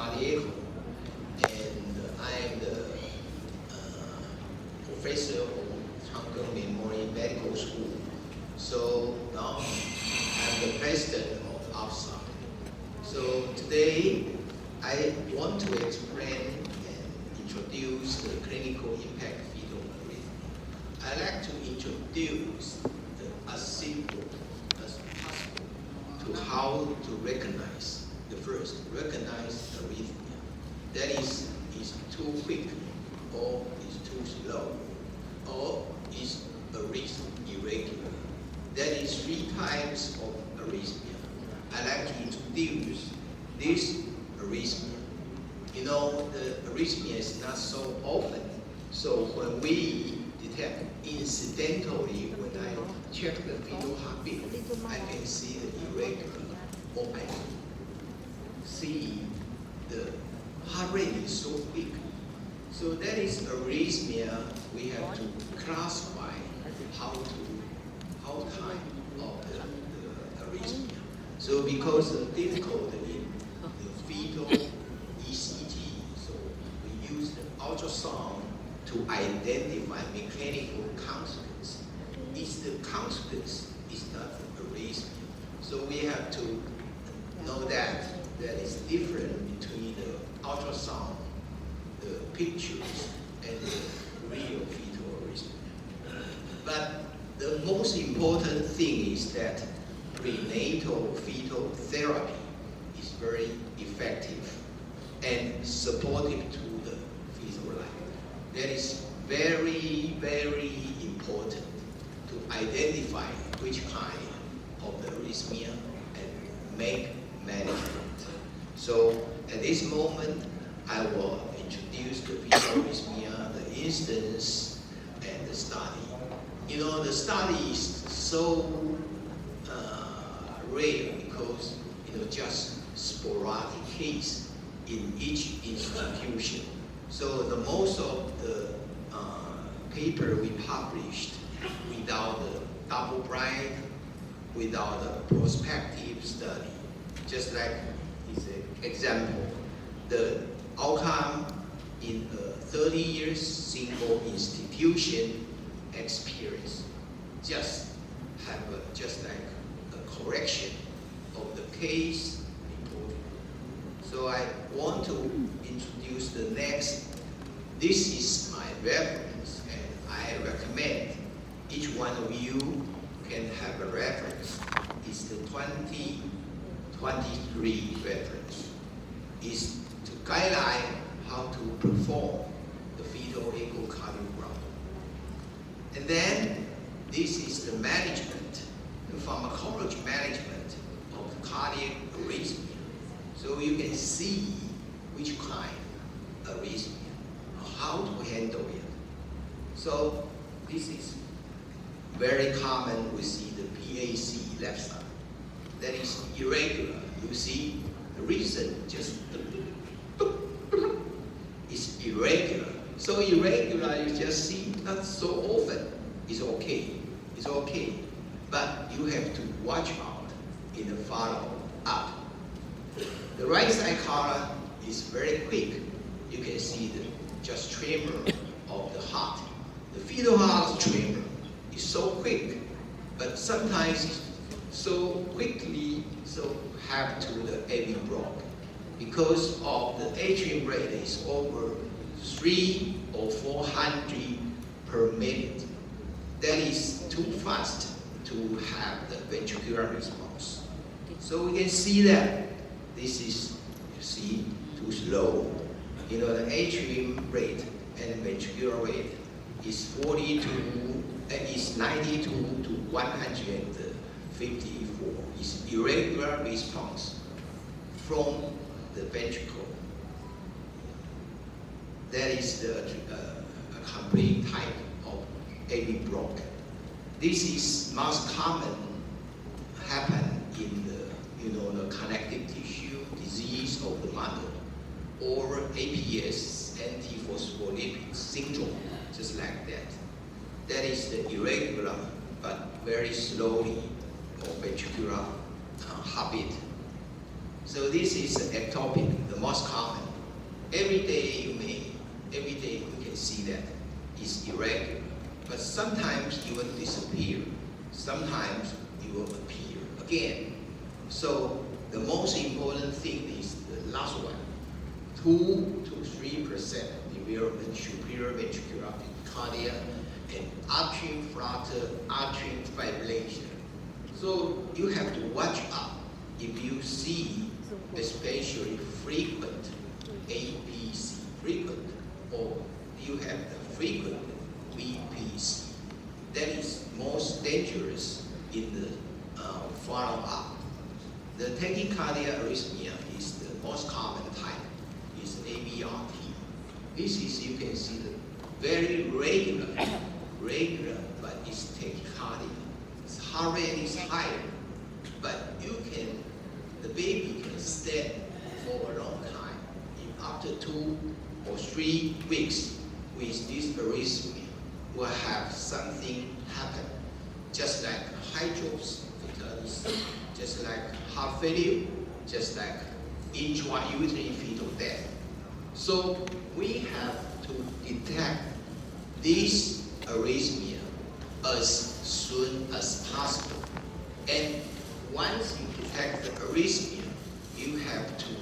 cardiac, and I'm the professor of Chang'e Memorial Medical School. So now I'm the president of AFSA. So today I want to explain and introduce the clinical impact fetal arrhythmia. I'd like to introduce as simple as possible to how to recognize recognize arrhythmia. That is too quick, or is too slow, or is a rhythm irregular. That is 3 types of arrhythmia. I'd like to introduce this arrhythmia. You know, the arrhythmia is not so often. So when we detect incidentally, when I check the fetal heartbeat, I can see the irregular, or I can see the heart rate is so quick. So that is arrhythmia. We have to classify how time of the arrhythmia. So because of difficulty in the fetal ECG, so we use the ultrasound to identify mechanical consequence. It's the consequence, is not the arrhythmia. So we have to know that is different between the ultrasound, the pictures, and the real fetal arrhythmia. But the most important thing is that prenatal fetal therapy is very effective and supportive to the fetal life. That is very, very important to identify which kind of the arrhythmia and make management. So at this moment, I will introduce the fetal arrhythmia, the instance, and the study. You know, the study is so rare because, you know, just sporadic case in each institution. So the most of the paper we published without the double-blind, without the prospective study, just like this example, the outcome in a 30 years single institution experience, just have just like a correction of the case report. So I want to introduce the next. This is my reference, and I recommend each one of you can have a reference. It's the 2023 reference. It's to guideline how to perform the fetal echocardiogram. And then this is the management, the pharmacology management of cardiac arrhythmia. So you can see which kind of arrhythmia, how to handle it. So this is very common. We see the PAC left side. That is irregular. You see the reason just is irregular. So irregular, you just see not so often. It's okay. It's okay. But you have to watch out in the follow-up. The right side column is very quick. You can see the just tremor of the heart. The fetal heart tremor is so quick, but sometimes so quickly, so have to the AV block because of the atrium rate is over 300 or 400 per minute. That is too fast to have the ventricular response. So we can see that this is, you see, too slow. You know, the atrium rate and ventricular rate is 92 to 154. It's irregular response from the ventricle. That is the complete type of AV block. This is most common happen in the, you know, the connective tissue disease of the mother, or APS, antiphospholipid syndrome, just like that. That is the irregular but very slowly or ventricular heartbeat. So this is ectopic, the most common. Every day you can see that it's irregular. But sometimes it will disappear. Sometimes it will appear again. So the most important thing is the last one. 2 to 3% development superior ventricular tachycardia and atrium flutter, atrium fibrillation. So you have to watch out if you see especially frequent APC, frequent, or you have the frequent VPC. That is most dangerous in the follow-up. The tachycardia arrhythmia is the most common type, is ABRT. This is, you can see, the very regular, but it's tachycardia. Its heart rate is higher, but the baby can stand for a long time. If after 2 or 3 weeks with this arrhythmia, will have something happen, just like hydrops, just like heart failure, just like intrauterine fetal death. So we have to detect this arrhythmia as soon as possible. And once you detect the arrhythmia, you have to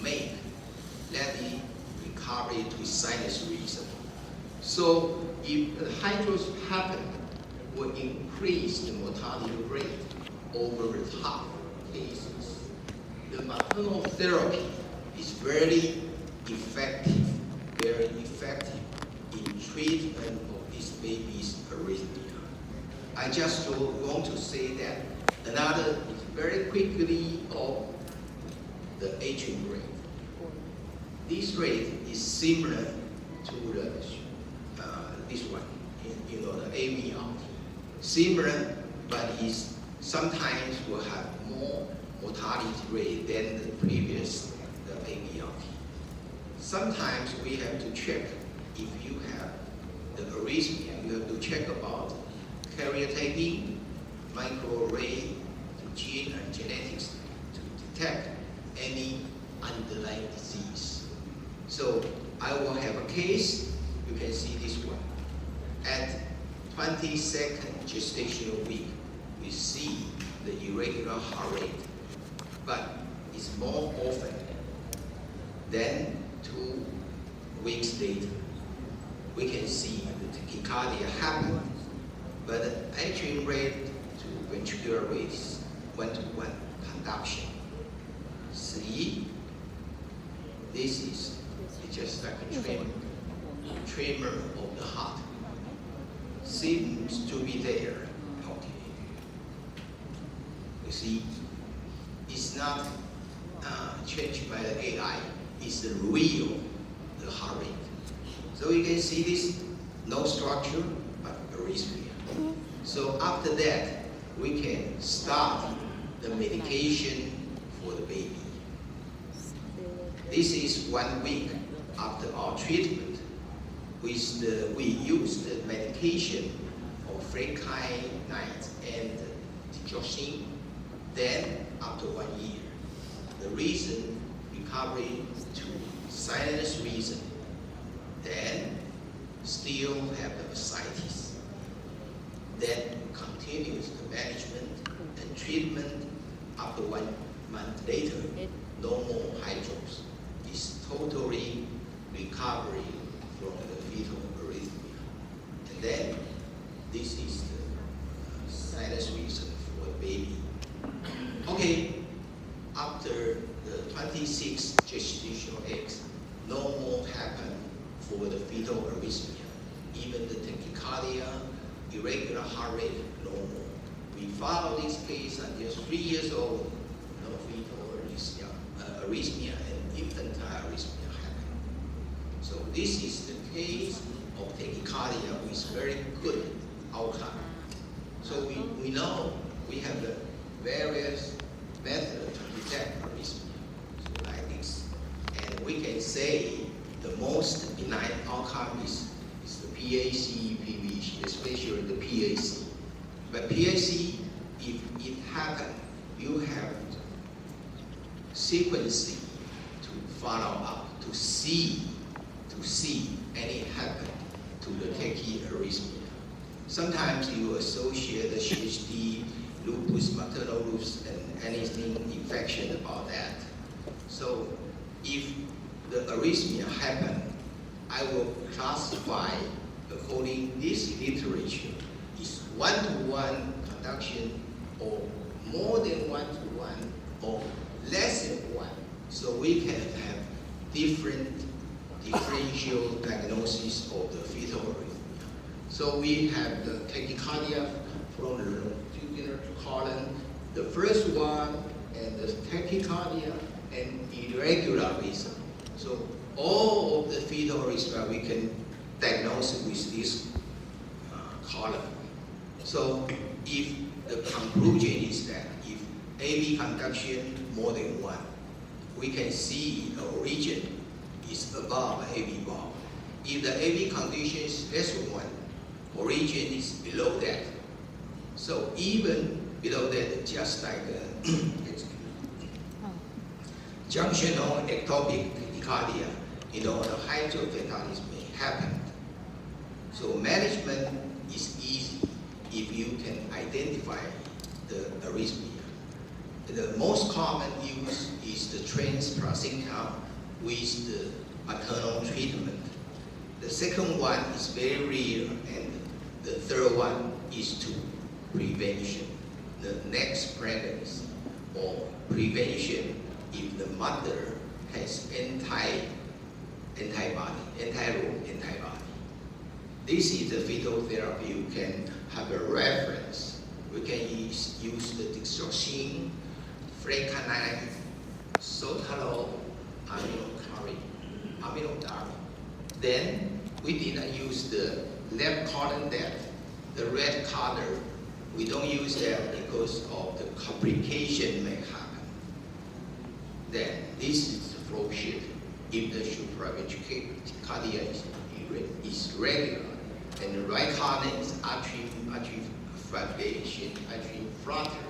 make the recovery to sinus rhythm. So if the hydrops happen, will increase the mortality rate over half cases. The maternal therapy is very effective in treatment of this baby's arrhythmia. I just want to say that another is very quickly of the aging rate. This rate is similar to this one, the AVRT. Similar, but is sometimes will have more mortality rate than the previous AVRT. Sometimes we have to check if you have the arrhythmia. You have to check about karyotyping, microarray, gene and genetics to detect any underlying disease. So I will have a case. You can see this one. At 22nd gestational week, we see the irregular heart rate, but it's more often than 2 weeks later. We can see the tachycardia happen, but the atrium rate to ventricular rate is 1-to-1 conduction. See, this is just like a tremor of the heart. Seems to be there. Okay. You see, it's not changed by the AI. It's the real, the heart rate. So you can see this, no structure, but arrhythmia. So after that, we can start the medication for the baby. This is 1 week after our treatment. We use the medication of flecainide and digoxin. Then, after 1 year, the reason recovery to sinus rhythm. Then, still have the ascites. Then, continues the management and treatment. After 1 month later, no more hydrops. It's totally recovery from the fetal arrhythmia. And then, this is the sinus rhythm for the baby. Okay, after the 26 gestational eggs, no more happen for the fetal arrhythmia. Even the tachycardia, irregular heart rate, no more. We follow this case until 3 years old, no fetal arrhythmia and infantile arrhythmia happen. So this is the case of tachycardia with very good outcome. So we know we have the various methods to detect arrhythmia, so like this. And we can say the most benign outcome is the PAC, PVC, especially the PAC. But PAC, if it happens, you have sequencing to follow up to see any happen to the tachyarrhythmia. Sometimes you associate the CHD, lupus, maternal lupus, and anything infection about that. So if the arrhythmia happen, I will classify according this literature is one-to-one conduction or more than one-to-one or less than one. So we can have differential diagnosis of the fetal arrhythmia. So we have the tachycardia from the longitudinal column, the first one, and the tachycardia and irregular rhythm. So all of the fetal arrhythmia we can diagnose with this column. So if the conclusion is that if AV conduction more than one, we can see the origin is above AV valve. If the AV condition is less than one, origin is below that. So even below that, just like junctional ectopic tachycardia, the hydrofetalis may happen. So management is easy if you can identify the arrhythmia. The most common use is the transplacenta with the maternal treatment. The second one is very rare, and the third one is to prevention. The next pregnancy or prevention if the mother has anti-RO antibody. This is the fetal therapy. You can have a reference. We can use the dextroxin, flecainide, sotalol, aminodarm. Then we didn't use the left column that the red color. We don't use that because of the complication may happen. Then this is the flow sheet. If the supraventricular tachycardia is regular, and the right column is atrial fibrillation, atrial flutter,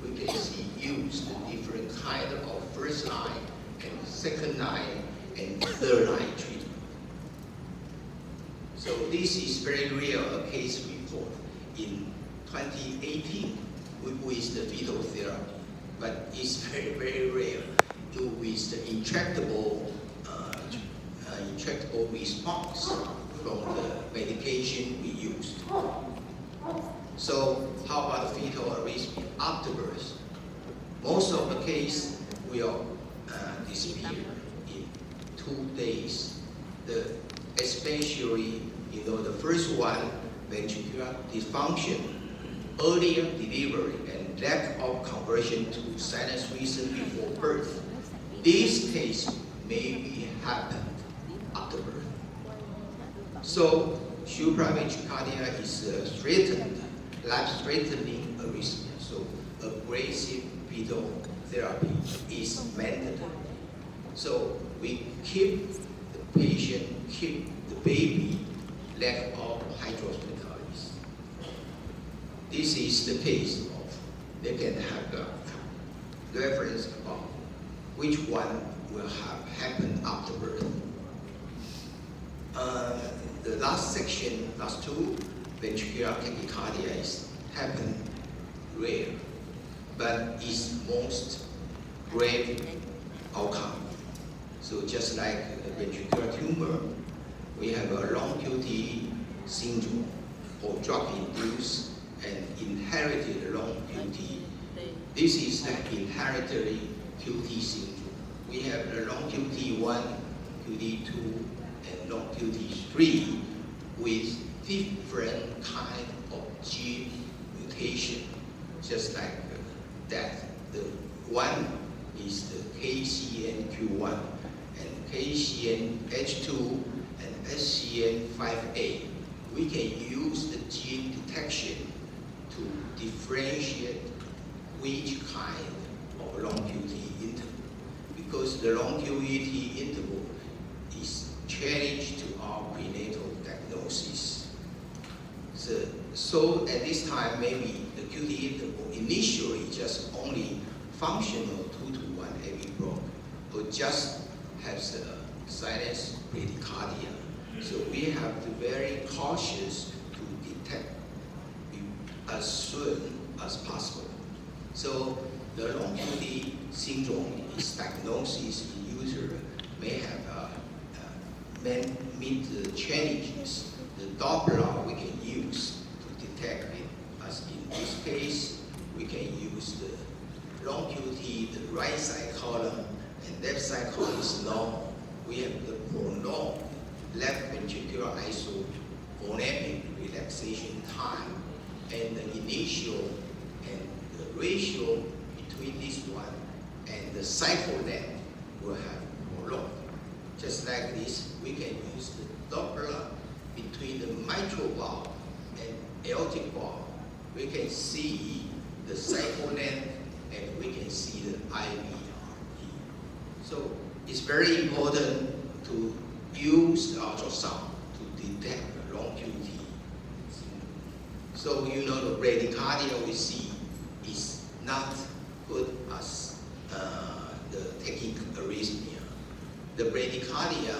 we can see use the different kind of first line and second line and third line treatment. So this is very real, a case report in 2018 with the fetal therapy, but it's very, very rare with the intractable response from the medication we used. So how about the fetal arrhythmia after birth? Most of the case will disappear in 2 days. Especially, the first one, ventricular dysfunction, earlier delivery, and lack of conversion to sinus rhythm before birth. This case may happen after birth. So supraventricular is a threatened, life-threatening arrhythmia. So aggressive fetal therapy is mandatory. So we keep the patient, keep the baby, lack of hydrospitalis. This is the case of, they can have a reference about which one will have happened after birth. The last section, last two, ventricular tachycardia is happen rare, but is most grave outcome. So just like the ventricular tumor, we have a long QT syndrome or drug-induced and inherited long QT. This is the inherited QT syndrome. We have the long QT1, QT2, and long QT3 with different kind of gene mutation, just like that. The one is the KCNQ1 and KCNH2 and SCN5A. We can use the gene detection to differentiate which kind of long QT interval, because the long QT interval is challenge to our prenatal diagnosis. So at this time, maybe the QT interval initially just only functional 2-to-1 AV block, or just has a sinus bradycardia. So we have to be very cautious to detect as soon as possible. So the long QT syndrome is diagnosis in user may have meet the challenges. The Doppler we can use to detect it. As in this case, we can use the long QT, the right side column and left side column is normal. We have the prolonged left ventricular isophonetic relaxation time, and the initial and the ratio between this one and the cycle length will have prolonged. Just like this, we can use the Doppler between the mitral valve and aortic valve. We can see the cycle length and we can see the IVRT. So it's very important to use the ultrasound to detect the long QT. So you know the bradycardia we see is not good as the taking arrhythmia. The bradycardia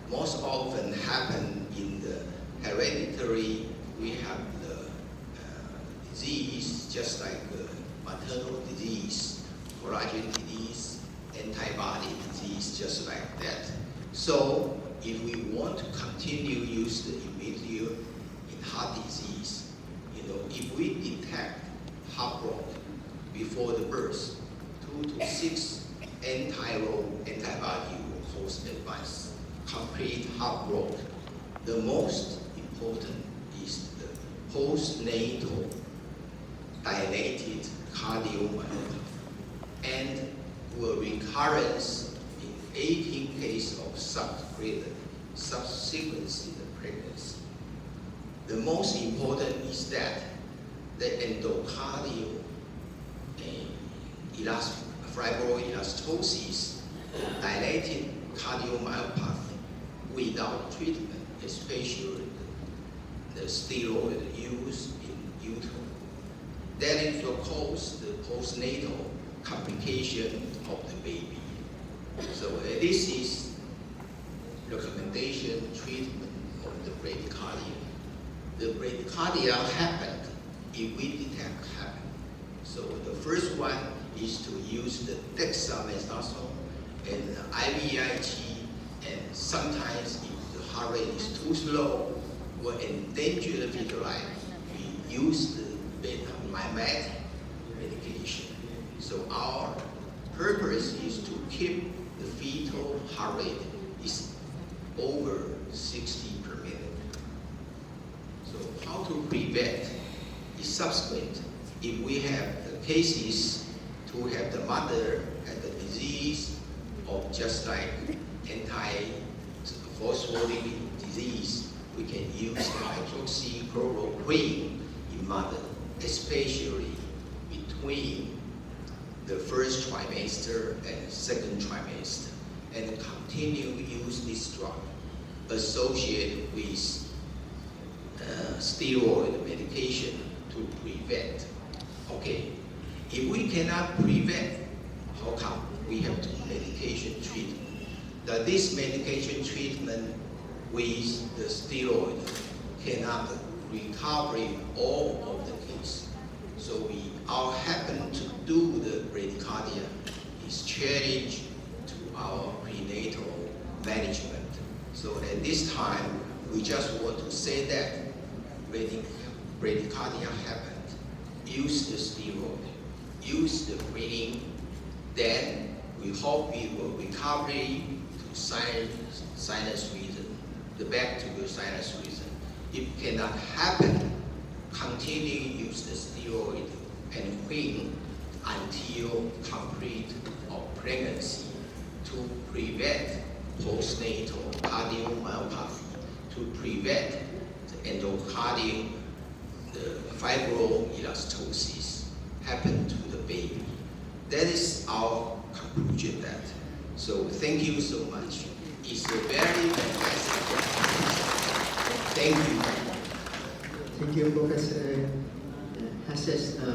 most often happen in the hereditary. We have the disease just like maternal disease, collagen disease, antibody disease, just like that. So if we want to continue use the immediate in heart disease, if we detect heart block before the birth, 2 to 6 anti-roll antibody will cause advanced complete heart block. The most important is the postnatal dilated cardiomyopathy and will recurrence in 18 cases of subsequent pregnancy. The most important is that the endocardial fibroelastosis, dilated cardiomyopathy without treatment, especially the steroid used in utero. That is will cause the postnatal complication of the baby. So this is recommendation treatment of the bradycardia. The bradycardia happened if we detect happen. So the first one is to use the dexamethasone and the IVIG, and sometimes if the heart rate is too slow or endanger the fetal life, we use the beta-mimetic medication. So our purpose is to keep the fetal heart rate is over 60 per minute. So how to prevent is subsequent. If we have the cases to have the mother had the disease of just like anti-phospholipid disease, we can use the hydroxychloroquine in mother, especially between the first trimester and second trimester, and continue use this drug associated with steroid medication to prevent. Okay, if we cannot prevent, how come we have to medication treatment? That this medication treatment with the steroid cannot recover all of the case. So we all happen to do the bradycardia is challenge to our prenatal management. So at this time, we just want to say that bradycardia happened. Use the steroid, use the breathing, then we hope it will recover to sinus rhythm, the back to your sinus rhythm. If it cannot happen, continue use the steroid and queen until complete of pregnancy to prevent postnatal cardiomyopathy, to prevent the endocardial, the fibroelastosis happen to the baby. That is our conclusion that. So thank you so much. It's a very fantastic. Thank you. Thank you, Professor Hasses.